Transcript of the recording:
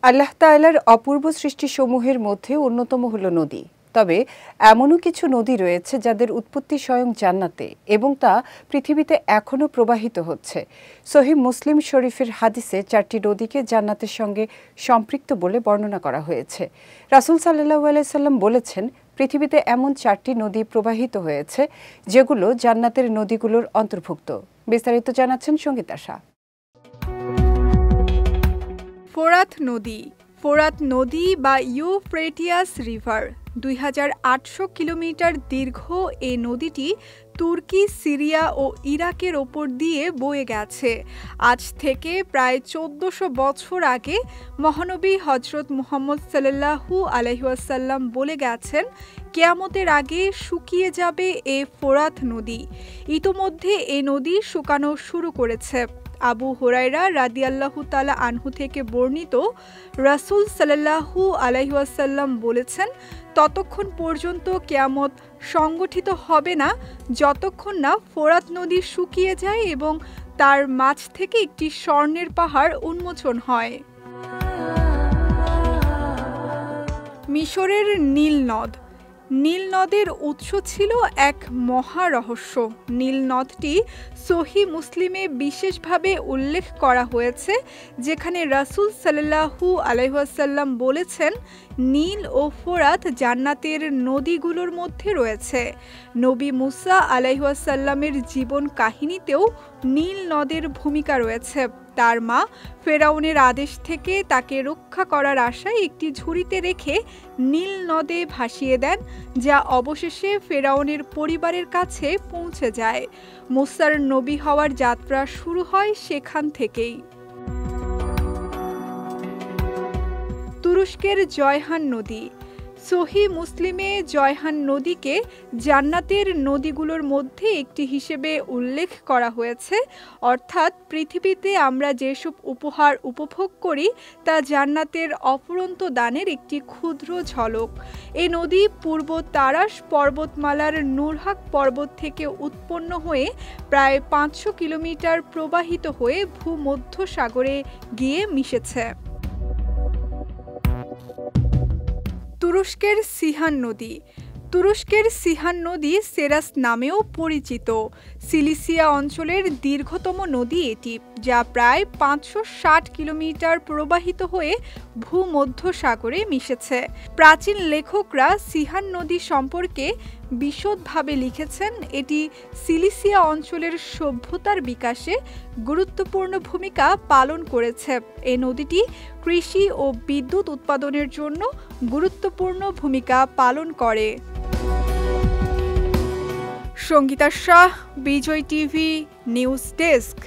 আল্লাহ তাআলার অপূর্ব সৃষ্টিসমূহের মধ্যে অন্যতম হলো নদী। তবে এমনও কিছু নদী রয়েছে যাদের উৎপত্তি স্বয়ং জান্নাতে এবং তা পৃথিবীতে এখনও প্রবাহিত হচ্ছে। সহিহ মুসলিম শরীফের হাদিসে 4টি নদীকে জান্নাতের সঙ্গে সম্পৃক্ত বলে বর্ণনা করা হয়েছে। রাসূল সাল্লাল্লাহু আলাইহি সাল্লাম বলেছেন, পৃথিবীতে এমন 4টি নদী প্রবাহিত হয়েছে যেগুলো জান্নাতের নদীগুলোর অন্তর্ভুক্ত। বিস্তারিত জানাচ্ছেন সঙ্গীতা শাহ। ফোরাত নদী বা ইউফ্রেটিয়াস রিভার 2800 কিলোমিটার দীর্ঘ এই নদীটি তুর্কি, সিরিয়া ও ইরাকের ওপর দিয়ে বয়ে গেছে। আজ থেকে প্রায় 1400 বছর আগে মহানবী হযরত মুহাম্মদ সাল্লাল্লাহু আলাইহি ওয়াসাল্লাম বলে গেছেন, কিয়ামতের আগে শুকিয়ে যাবে এই ফোরাত নদী। ইতোমধ্যে এই নদী শুকানো শুরু করেছে। আবু হুরায়রা রাদিয়াল্লাহু তাআলা আনহু থেকে বর্ণিত, রাসূল সাল্লাল্লাহু আলাইহি ওয়াসাল্লাম বলেছেন, ততক্ষণ পর্যন্ত কিয়ামত সংগঠিত হবে না যতক্ষণ না ফোরাত নদী শুকিয়ে যায় এবং তার মাঝ থেকে একটি স্বর্ণের পাহাড় উন্মোচন হয়। মিশরের নীল নদের উৎস ছিল এক মহা রহস্য। নীল নদটি সহিহ মুসলিমে বিশেষভাবে উল্লেখ করা হয়েছে, যেখানে রাসূল সাল্লাল্লাহু আলাইহি ওয়াসাল্লাম বলেছেন, নীল ও ফোরাত জান্নাতের নদীগুলোর মধ্যে রয়েছে। নবী মুসা আলাইহি ওয়াসাল্লামের জীবন কাহিনীতেও নীল নদের ভূমিকা রয়েছে। তার মা ফেরাউনের আদেশ থেকে তাকে রক্ষা করার আশায় একটি ঝুড়িতে রেখে নীল নদে ভাসিয়ে দেন, যা অবশেষে ফেরাউনের পরিবারের কাছে পৌঁছে যায়। মুসার নবী হওয়ার যাত্রা শুরু হয় সেখান থেকেই। তুরস্কের জয়হান নদী। সহিহ মুসলিমে জয়হান নদীকে জান্নাতের নদীগুলোর মধ্যে একটি হিসেবে উল্লেখ করা হয়েছে, অর্থাৎ পৃথিবীতে আমরা যেসব উপহার উপভোগ করি তা জান্নাতের অফুরন্ত দানের একটি ক্ষুদ্র ঝলক। এই নদী পূর্ব তারাস পর্বতমালার নুরহাক পর্বত থেকে উৎপন্ন হয়ে প্রায় 500 কিলোমিটার প্রবাহিত হয়ে ভূমধ্য সাগরে গিয়ে মিশেছে। তুরস্কের সিহান নদী সেরাস নামেও পরিচিত। সিলিসিয়া অঞ্চলের দীর্ঘতম নদী এটি, যা প্রায় 560 কিলোমিটার প্রবাহিত হয়ে ভূমধ্য সাগরে মিশেছে। প্রাচীন লেখকরা সিহান নদী সম্পর্কে বিশদভাবে লিখেছেন, এটি সিলিসিয়া অঞ্চলের সভ্যতার বিকাশে গুরুত্বপূর্ণ ভূমিকা পালন করেছে। এই নদীটি কৃষি ও বিদ্যুৎ উৎপাদনের জন্য গুরুত্বপূর্ণ ভূমিকা পালন করে। সঙ্গীতা শাহ, বিজয় টিভি নিউজ ডেস্ক।